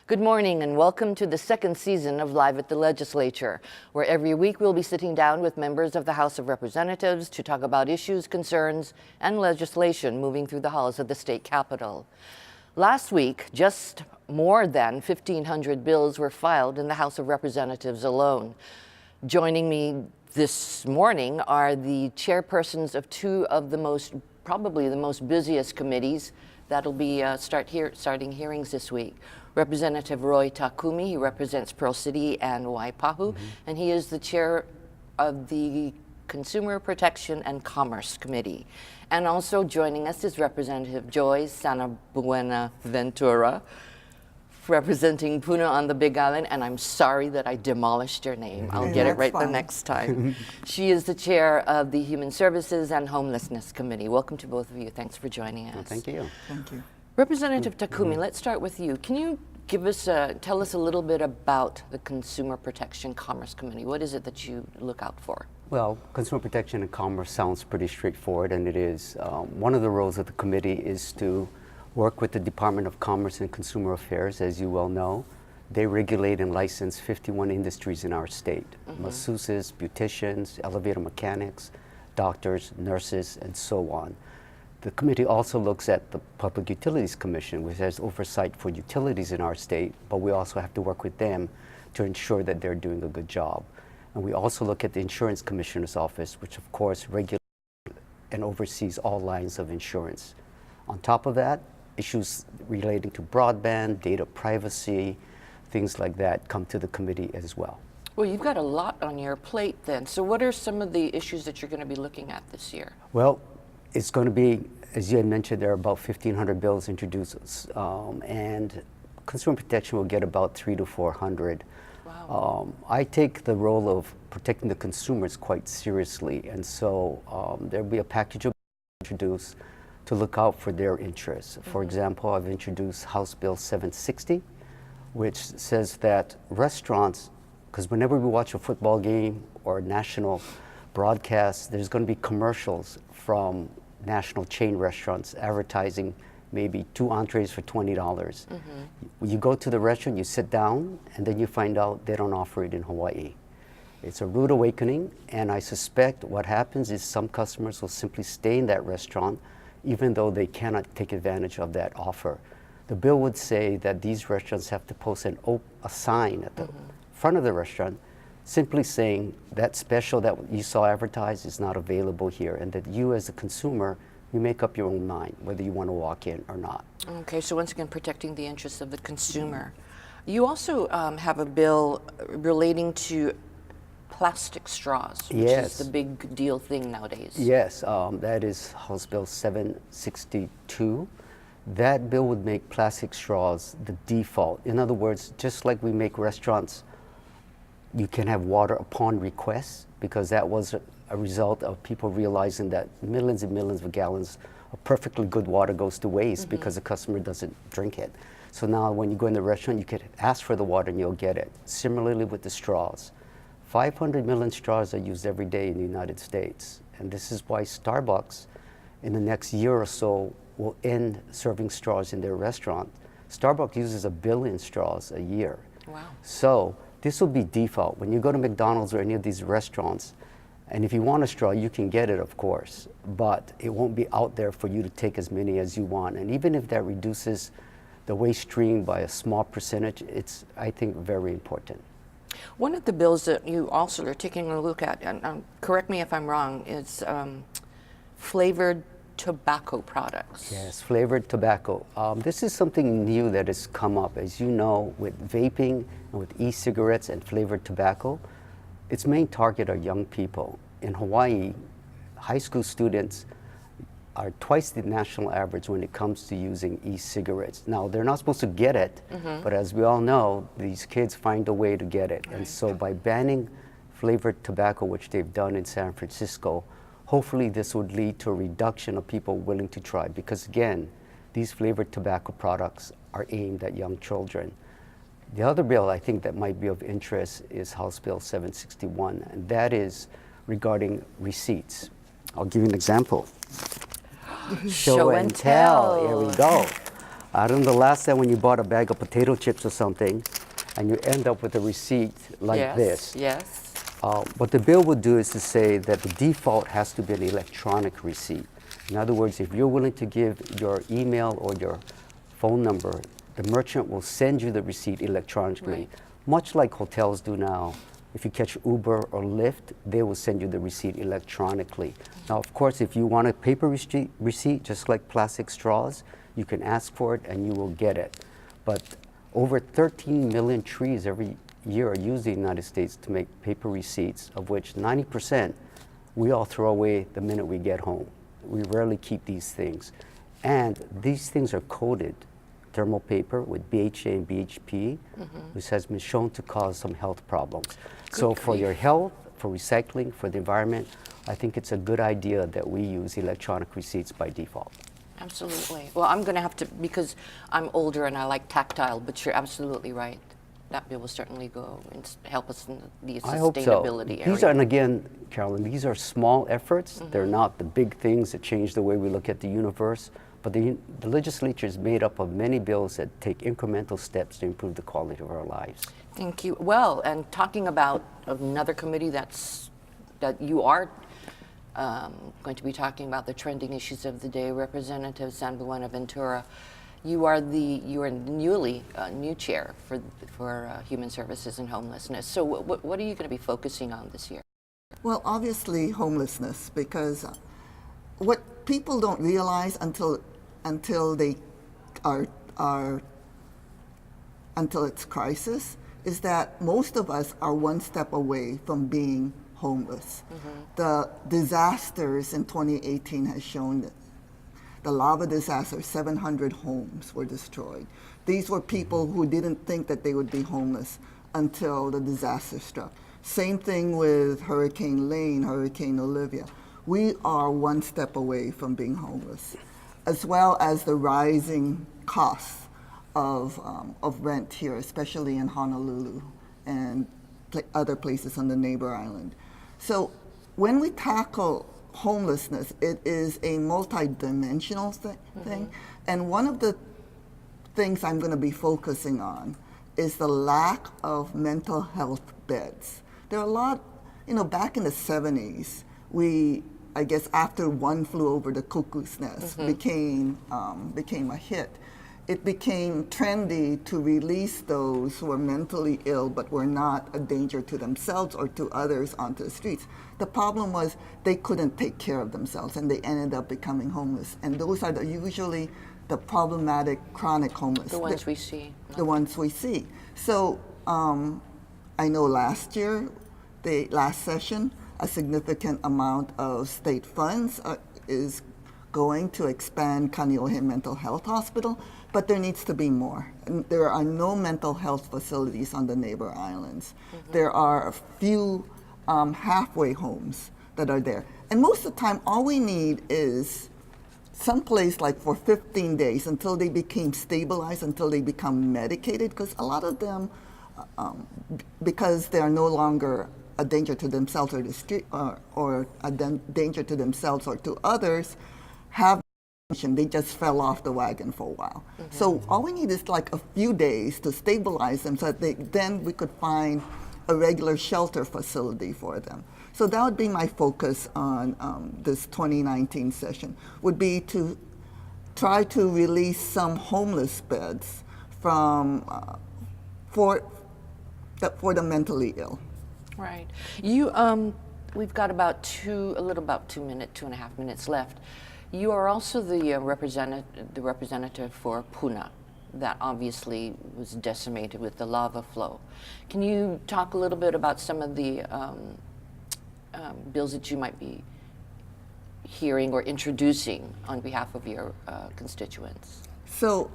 Good morning and welcome to the second season of Live at the Legislature, where every week we'll be sitting down with members of the House of Representatives to talk about issues, concerns, and legislation moving through the halls of the state capitol. Last week, just more than 1,500 bills were filed in the House of Representatives alone. Joining me this morning are the chairpersons of two of the probably the most busiest committees that'll be starting hearings this week. Representative Roy Takumi, he represents Pearl City and Waipahu, and he is the chair of the Consumer Protection and Commerce Committee. And also joining us is Representative Joy Sanabuenaventura, representing Puna on the Big Island, and I'm sorry that I demolished your name. I'll get it right the next time. She is the chair of the Human Services and Homelessness Committee. Welcome to both of you. Thanks for joining us. Well, thank you. Thank you. Representative Takumi, let's start with you. Can you tell us a little bit about the Consumer Protection Commerce Committee? What is it that you look out for? Well, Consumer Protection and Commerce sounds pretty straightforward, and it is. One of the roles of the committee is to work with the Department of Commerce and Consumer Affairs. As you well know, they regulate and license 51 industries in our state. Masseuses, beauticians, elevator mechanics, doctors, nurses, and so on. The committee also looks at the Public Utilities Commission, which has oversight for utilities in our state, but we also have to work with them to ensure that they're doing a good job. And we also look at the Insurance Commissioner's Office, which of course regulates and oversees all lines of insurance. On top of that, issues relating to broadband, data privacy, things like that come to the committee as well. Well, you've got a lot on your plate then. So what are some of the issues that you're going to be looking at this year? Well, it's going to be, as you had mentioned, there are about 1,500 bills introduced, and Consumer Protection will get about 300 to 400. Wow. I take the role of protecting the consumers quite seriously, and so there'll be a package of bills introduced to look out for their interests. For example, I've introduced House Bill 760, which says that restaurants, because whenever we watch a football game or a national broadcast, there's going to be commercials from national chain restaurants advertising maybe 2 entrees for $20. You go to the restaurant, you sit down, and then you find out they don't offer it in Hawaii. It's a rude awakening, and I suspect what happens is some customers will simply stay in that restaurant even though they cannot take advantage of that offer. The bill would say that these restaurants have to post a sign at the front of the restaurant simply saying that special that you saw advertised is not available here, and that you as a consumer, you make up your own mind whether you want to walk in or not. Okay, so once again, protecting the interests of the consumer. You also have a bill relating to plastic straws, which is the big deal thing nowadays. Yes, that is House Bill 762. That bill would make plastic straws the default. In other words, just like we make restaurants, you can have water upon request, because that was a result of people realizing that millions and millions of gallons of perfectly good water goes to waste because the customer doesn't drink it. So now when you go in the restaurant, you could ask for the water and you'll get it. Similarly with the straws. 500 million straws are used every day in the United States. And this is why Starbucks, in the next year or so, will end serving straws in their restaurant. Starbucks uses 1 billion straws a year. Wow. So this will be default. When you go to McDonald's or any of these restaurants, and if you want a straw, you can get it, of course, but it won't be out there for you to take as many as you want. And even if that reduces the waste stream by a small percentage, it's, I think, very important. One of the bills that you also are taking a look at, and correct me if I'm wrong, is flavored tobacco products. Yes, flavored tobacco. This is something new that has come up. As you know, with vaping and with e-cigarettes and flavored tobacco, its main target are young people. In Hawaii, high school students are twice the national average when it comes to using e-cigarettes. Now, they're not supposed to get it, but as we all know, these kids find a way to get it. And so by banning flavored tobacco, which they've done in San Francisco, hopefully this would lead to a reduction of people willing to try, because again, these flavored tobacco products are aimed at young children. The other bill I think that might be of interest is House Bill 761, and that is regarding receipts. I'll give you an example. Show and tell. Here we go. I don't know the last time when you bought a bag of potato chips or something, and you end up with a receipt like Yes, this. yes. What the bill would do is to say that the default has to be an electronic receipt. In other words, if you're willing to give your email or your phone number, the merchant will send you the receipt electronically, Right. much like hotels do now. If you catch Uber or Lyft, they will send you the receipt electronically. Now, of course, if you want a paper receipt, just like plastic straws, you can ask for it and you will get it. But over 13 million trees every year are used in the United States to make paper receipts, of which 90% we all throw away the minute we get home. We rarely keep these things. And these things are coated thermal paper with BHA and BHP, which has been shown to cause some health problems. So for your health, for recycling, for the environment, I think it's a good idea that we use electronic receipts by default. Absolutely. Well, I'm going to have to, because I'm older and I like tactile, but you're absolutely right. That bill will certainly go and help us in the I hope so. sustainability area. These are, and again, Carolyn, these are small efforts. They're not the big things that change the way we look at the universe. But the legislature is made up of many bills that take incremental steps to improve the quality of our lives. Thank you. Well, and talking about another committee that you are going to be talking about the trending issues of the day, Representative San Buenaventura. You are newly new chair for Human Services and Homelessness. So what are you going to be focusing on this year? Well, obviously homelessness, because what people don't realize until they until it's crisis is that most of us are one step away from being homeless. The disasters in 2018 has shown that the lava disaster, 700 homes were destroyed. These were people who didn't think that they would be homeless until the disaster struck. Same thing with Hurricane Lane, Hurricane Olivia. We are one step away from being homeless, as well as the rising costs of rent here, especially in Honolulu and other places on the neighbor island. So when we tackle homelessness, it is a multi-dimensional thing. And one of the things I'm going to be focusing on is the lack of mental health beds. There are a lot, back in the 70s, I guess after One Flew Over the Cuckoo's Nest became a hit, it became trendy to release those who were mentally ill but were not a danger to themselves or to others onto the streets. The problem was they couldn't take care of themselves and they ended up becoming homeless. And those are usually the problematic chronic homeless. The ones we see. The ones we see. So I know last session, a significant amount of state funds is going to expand Kaneohe Mental Health Hospital, but there needs to be more. And there are no mental health facilities on the neighbor islands. There are a few halfway homes that are there. And most of the time, all we need is someplace like for 15 days until they became stabilized, until they become medicated, because a lot of them, because they are no longer a danger to themselves or the street, or a danger to themselves or to others, they just fell off the wagon for a while. So all we need is like a few days to stabilize them so that then we could find a regular shelter facility for them. So that would be my focus on this 2019 session, would be to try to release some homeless beds for the mentally ill. Right. We've got about 2.5 minutes left. You are also the representative for Puna, that obviously was decimated with the lava flow. Can you talk a little bit about some of the bills that you might be hearing or introducing on behalf of your constituents? So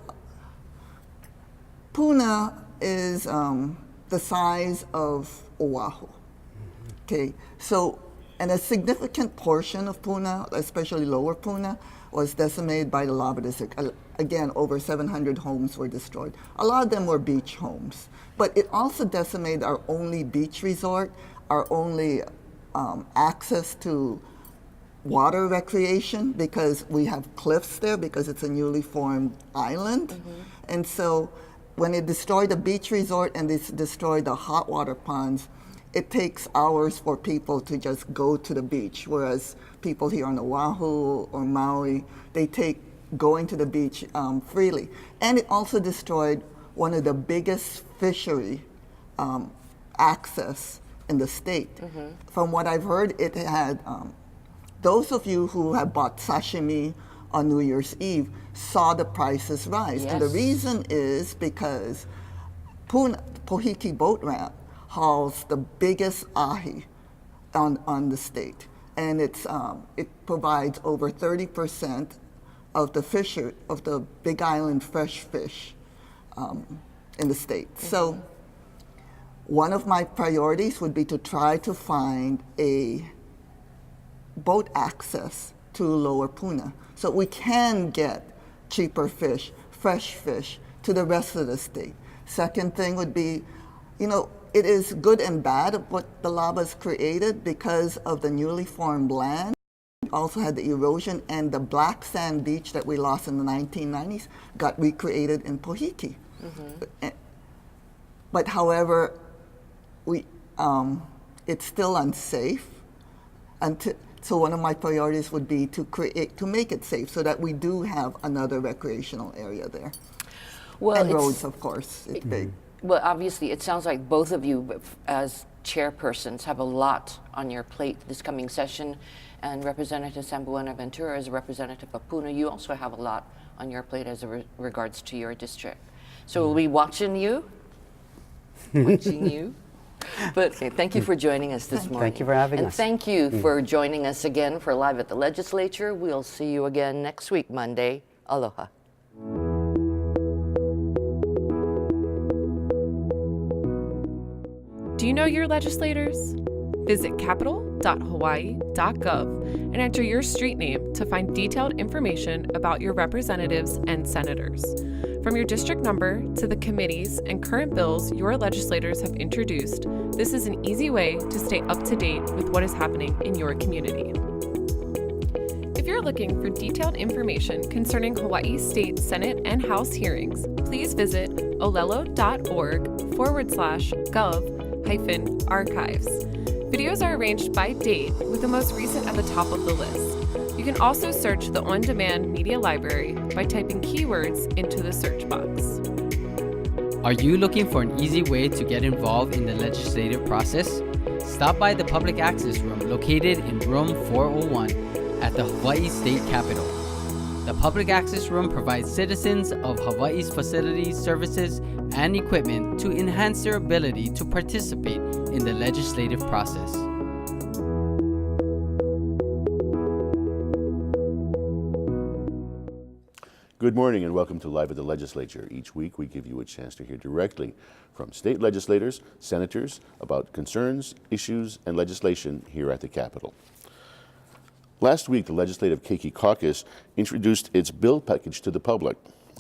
Puna is the size of Oahu. Okay, so, and a significant portion of Puna, especially lower Puna, was decimated by the lava district. Again, over 700 homes were destroyed. A lot of them were beach homes, but it also decimated our only beach resort, our only access to water recreation because we have cliffs there because it's a newly formed island. And so when it destroyed the beach resort and it's destroyed the hot water ponds, it takes hours for people to just go to the beach, whereas people here on Oahu or Maui, they take going to the beach freely. And it also destroyed one of the biggest fishery access in the state. From what I've heard, it had, those of you who have bought sashimi on New Year's Eve saw the prices rise. And the Yes. reason is because Pohiki Boat Ramp hauls the biggest ahi on the state. And it provides over 30% of the Big Island fresh fish in the state. So one of my priorities would be to try to find a boat access to Lower Puna so we can get cheaper fish, fresh fish, to the rest of the state. Second thing would be, it is good and bad of what the lava's created because of the newly formed land. We also had the erosion, and the black sand beach that we lost in the 1990s got recreated in Pohiki. But however, it's still unsafe. So one of my priorities would be to make it safe so that we do have another recreational area there. And roads, of course, it's big. Well, obviously, it sounds like both of you, as chairpersons, have a lot on your plate this coming session. And Representative Sambuena-Ventura, as a representative of Puna, you also have a lot on your plate as regards to your district. So we'll be watching you. But thank you for joining us this morning. Thank you for having us. And thank you for joining us again for Live at the Legislature. We'll see you again next week, Monday. Aloha. Do you know your legislators? Visit capital.hawaii.gov and enter your street name to find detailed information about your representatives and senators. From your district number to the committees and current bills your legislators have introduced, this is an easy way to stay up to date with what is happening in your community. If you're looking for detailed information concerning Hawaii State Senate and House hearings, please visit olelo.org/gov-archives. Videos are arranged by date, with the most recent at the top of the list. You can also search the on-demand media library by typing keywords into the search box. Are you looking for an easy way to get involved in the legislative process? Stop by the Public Access Room located in room 401 at the Hawaii State Capitol. The Public Access Room provides citizens of Hawaii's facilities, services, and equipment to enhance their ability to participate in the legislative process. Good morning and welcome to Live at the Legislature. Each week we give you a chance to hear directly from state legislators, senators about concerns, issues, and legislation here at the Capitol. Last week, the legislative Keiki Caucus introduced its bill package to the public.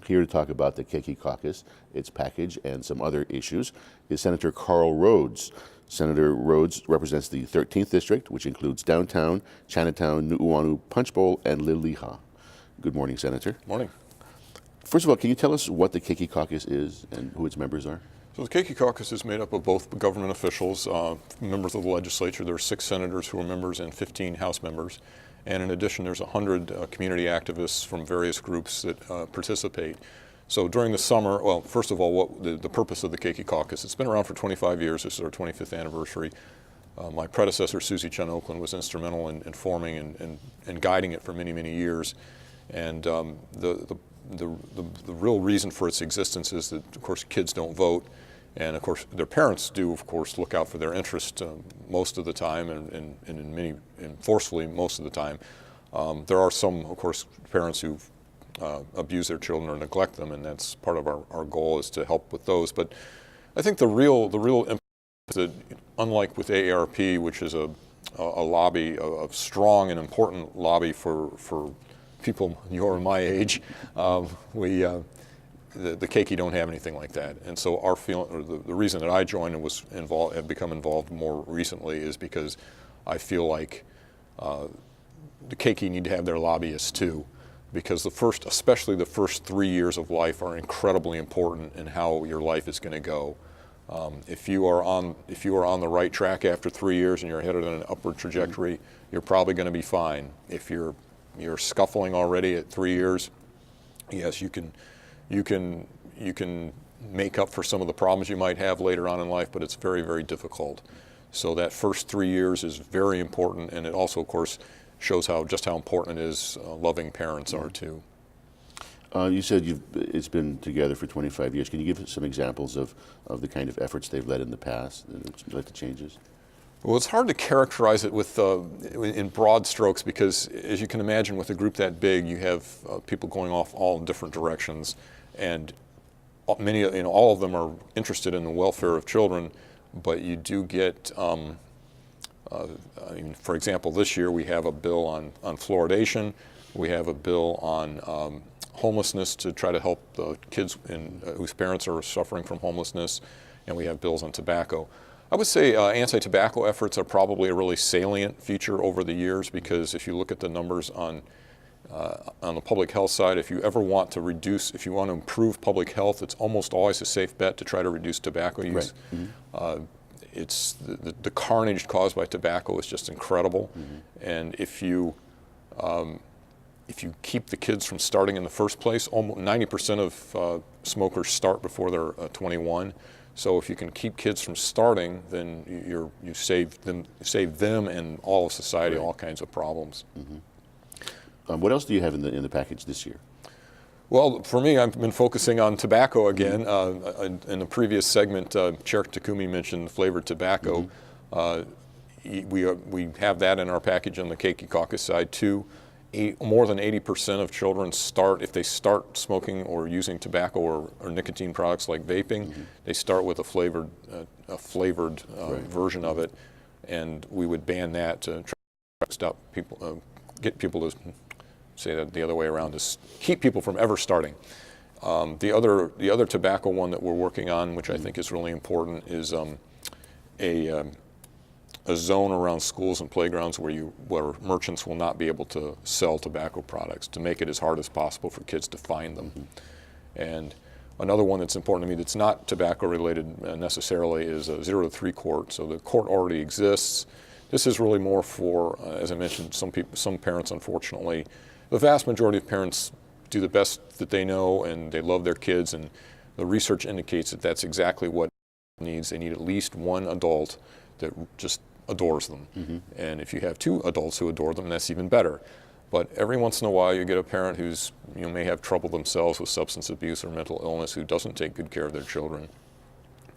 Here to talk about the Keiki Caucus, its package, and some other issues is Senator Carl Rhodes. Senator Rhodes represents the 13th District, which includes downtown, Chinatown, Nu'uanu, Punchbowl, and Liliha. Good morning, Senator. Morning. First of all, can you tell us what the Keiki Caucus is and who its members are? So the Keiki Caucus is made up of both government officials, members of the legislature. There are 6 senators who are members and 15 House members. And in addition, there's 100 community activists from various groups that participate. So during the summer, well, first of all, what the purpose of the Keiki Caucus, it's been around for 25 years. This is our 25th anniversary. My predecessor, Susie Chen Oakland, was instrumental in forming and guiding it for many, many years. And the real reason for its existence is that, of course, kids don't vote. And of course, their parents do, of course, look out for their interest most of the time, and forcefully most of the time. There are some, of course, parents who abuse their children or neglect them, and that's part of our goal is to help with those. But I think the real impact is that, unlike with AARP, which is a lobby, a strong and important lobby for people your and my age, the Keiki don't have anything like that. And so our feeling, or the reason that I joined and was involved, have become involved more recently, is because I feel like the Keiki need to have their lobbyists too, because especially the first 3 years of life are incredibly important in how your life is going to go. If you are on the right track after 3 years and you're headed on an upward trajectory, you're probably going to be fine. If you're scuffling already at 3 years, yes, you can make up for some of the problems you might have later on in life, but it's very, very difficult. So that first 3 years is very important, and it also, of course, shows just how important it is loving parents are too. You said it's been together for 25 years. Can you give us some examples of the kind of efforts they've led in the past that led to changes? Well, it's hard to characterize it in broad strokes because, as you can imagine, with a group that big, you have people going off all different directions, and all of them are interested in the welfare of children. But you do get, for example, this year we have a bill on fluoridation. We have a bill on homelessness to try to help the kids whose parents are suffering from homelessness, and we have bills on tobacco. I would say anti-tobacco efforts are probably a really salient feature over the years, because if you look at the numbers on the public health side, if you want to improve public health, it's almost always a safe bet to try to reduce tobacco use. Right. Mm-hmm. It's the carnage caused by tobacco is just incredible, and if you keep the kids from starting in the first place, almost 90% of smokers start before they're 21. So if you can keep kids from starting, then you save them and all of society, all kinds of problems. Mm-hmm. What else do you have in the package this year? Well, for me, I've been focusing on tobacco again. In the previous segment, Chair Takumi mentioned flavored tobacco. We have that in our package on the Keiki Caucus side too. More than 80% of children if they start smoking or using tobacco or nicotine products like vaping, they start with a flavored version of it, and we would ban that to try to stop people, get people to say that the other way around, is keep people from ever starting. The other tobacco one that we're working on, which I think is really important, is a zone around schools and playgrounds where merchants will not be able to sell tobacco products, to make it as hard as possible for kids to find them. And another one that's important to me that's not tobacco related necessarily is a 0 to 3 court. So the court already exists. This is really more for, as I mentioned, some parents, unfortunately, the vast majority of parents do the best that they know, and they love their kids, and the research indicates that that's exactly what needs. They need at least one adult that just adores them. And if you have 2 adults who adore them, that's even better. But every once in a while you get a parent who's may have trouble themselves with substance abuse or mental illness, who doesn't take good care of their children.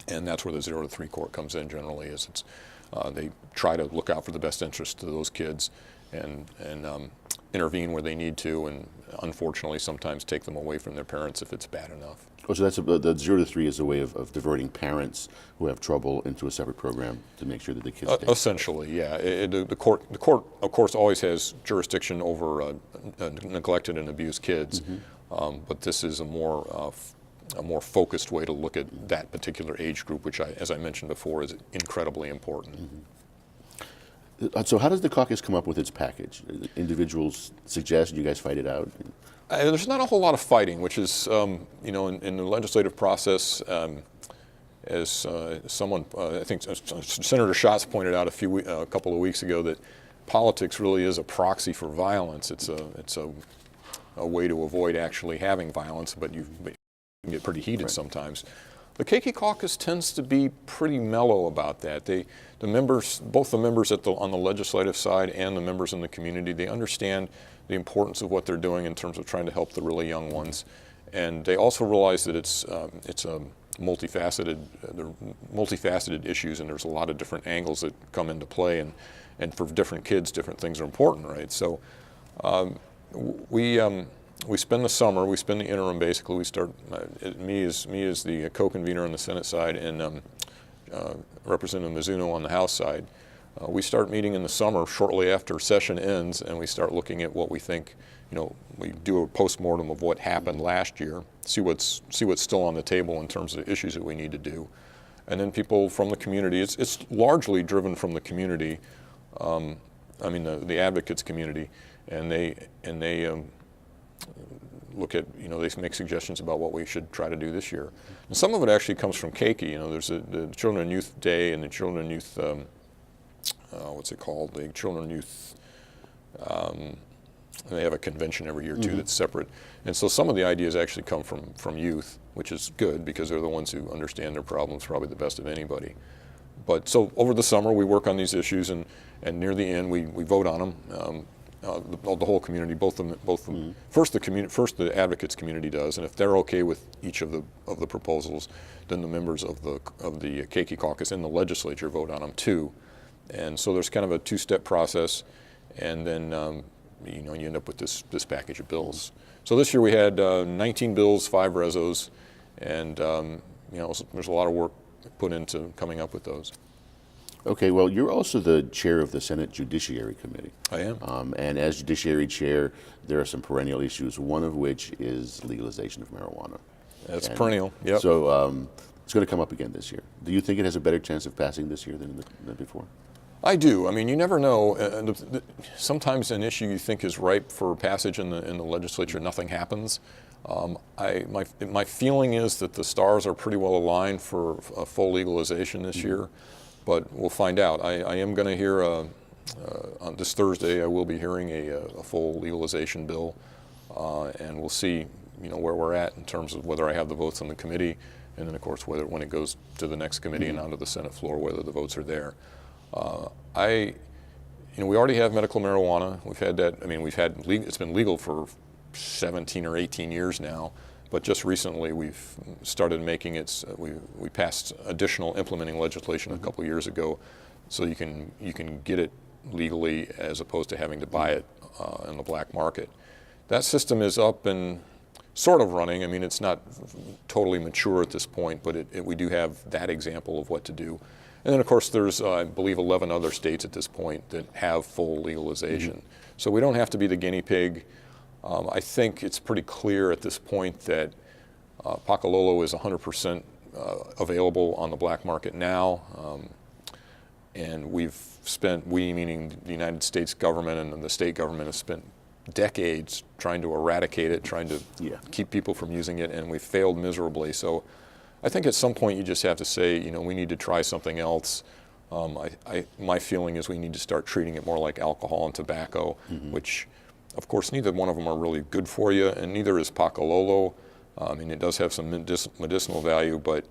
And that's where the 0 to 3 court comes in generally, is they try to look out for the best interest of those kids and intervene where they need to, and unfortunately sometimes take them away from their parents if it's bad enough. Oh, so the 0 to 3 is a way of diverting parents who have trouble into a separate program to make sure that the kids stay. Essentially, yeah. The court, of course, always has jurisdiction over neglected and abused kids, but this is a more focused way to look at that particular age group, which, as I mentioned before, is incredibly important. So how does the caucus come up with its package? Individuals suggest, you guys fight it out? There's not a whole lot of fighting, which is, in the legislative process, as someone, I think Senator Schatz pointed out a couple of weeks ago, that politics really is a proxy for violence. It's a way to avoid actually having violence, but you can get pretty heated sometimes. The Keiki Caucus tends to be pretty mellow about that. Both the members on the legislative side and the members in the community, they understand the importance of what they're doing in terms of trying to help the really young ones, and they also realize that it's a multifaceted issues, and there's a lot of different angles that come into play, and for different kids, different things are important, right? So we spend the summer, we spend the interim basically. We start, me as the co-convener on the Senate side, and Representative Mizuno on the House side. We start meeting in the summer shortly after session ends, and we start looking at what we think. We do a postmortem of what happened last year, see what's still on the table in terms of issues that we need to do, and then people from the community. It's largely driven from the community. The advocates community, and they look at, they make suggestions about what we should try to do this year. And some of it actually comes from Keiki. There's the Children and Youth Day and the Children and Youth, what's it called? The Children and Youth, they have a convention every year too that's separate. And so some of the ideas actually come from youth, which is good because they're the ones who understand their problems probably the best of anybody. But so over the summer we work on these issues, and near the end we vote on them. The whole community, both of them. First the advocates community does, and if they're okay with each of the proposals, then the members of the Keiki Caucus and the legislature vote on them too. And so there's kind of a two-step process, and then you end up with this package of bills. So this year we had 19 bills, 5 resos, and there's a lot of work put into coming up with those. Okay, well, you're also the chair of the Senate Judiciary Committee. I am. And as Judiciary Chair, there are some perennial issues, one of which is legalization of marijuana. That's perennial, yep. So it's going to come up again this year. Do you think it has a better chance of passing this year than before? I do. I mean, you never know. Sometimes an issue you think is ripe for passage in the legislature, nothing happens. My feeling is that the stars are pretty well aligned for a full legalization this year, but we'll find out. I am going to hear on this Thursday. I will be hearing a full legalization bill, and we'll see where we're at in terms of whether I have the votes on the committee, and then of course when it goes to the next committee and onto the Senate floor, whether the votes are there. We already have medical marijuana. We've had that. I mean, it's been legal for 17 or 18 years now, but just recently we've started making it. We passed additional implementing legislation a couple of years ago, so you can get it legally as opposed to having to buy it in the black market. That system is up and sort of running. I mean, it's not totally mature at this point, but we do have that example of what to do. And then, of course, there's, I believe, 11 other states at this point that have full legalization. So we don't have to be the guinea pig. I think it's pretty clear at this point that Pakalolo is 100% available on the black market now. And we, meaning the United States government and the state government, have spent decades trying to eradicate it, trying to keep people from using it, and we've failed miserably. So I think at some point you just have to say, we need to try something else. My feeling is we need to start treating it more like alcohol and tobacco, which, of course, neither one of them are really good for you, and neither is Pakalolo. I mean, it does have some medicinal value, but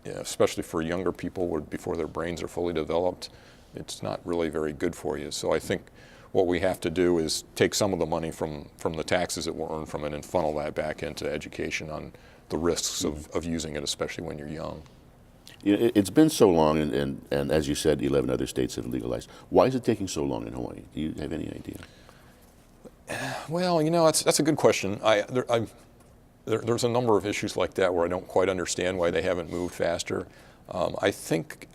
especially for younger people before their brains are fully developed, it's not really very good for you. So I think what we have to do is take some of the money from the taxes that we earn from it and funnel that back into education on the risks of using it, especially when you're young. It's been so long, and as you said, 11 other states have legalized. Why is it taking so long in Hawaii? Do you have any idea? Well, that's a good question. There's a number of issues like that where I don't quite understand why they haven't moved faster. I think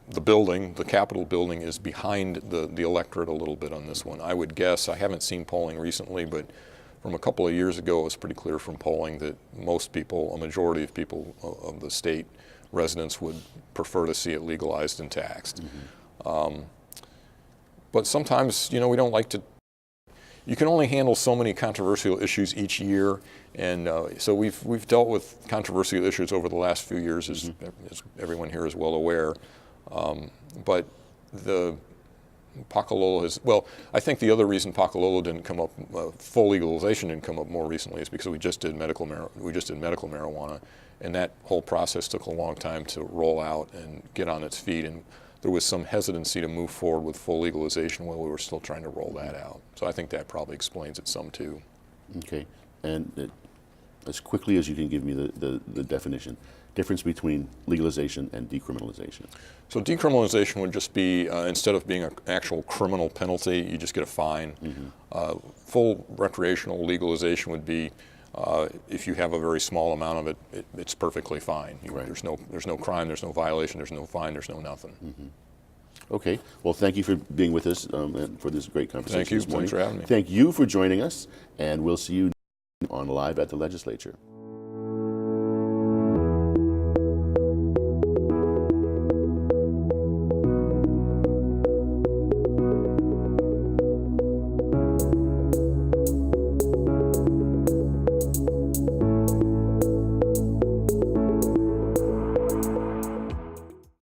the Capitol building is behind the electorate a little bit on this one. I would guess. I haven't seen polling recently, but from a couple of years ago, it was pretty clear from polling that most people, a majority of people of the state residents, would prefer to see it legalized and taxed. But sometimes, we don't like to. You can only handle so many controversial issues each year, and so we've dealt with controversial issues over the last few years, as everyone here is well aware. But the Pakalolo I think the other reason Pakalolo didn't come up, full legalization didn't come up more recently, is because we just did medical marijuana, and that whole process took a long time to roll out and get on its feet, and there was some hesitancy to move forward with full legalization while we were still trying to roll that out. So I think that probably explains it some too. Okay, and as quickly as you can give me the definition. Difference between legalization and decriminalization. So decriminalization would just be, instead of being an actual criminal penalty, you just get a fine. Full recreational legalization would be, if you have a very small amount of it, it's perfectly fine. There's no crime, there's no violation, there's no fine, there's no nothing. Okay, well, thank you for being with us and for this great conversation. Thank you, thanks for having me. Thank you for joining us, and we'll see you on Live at the Legislature.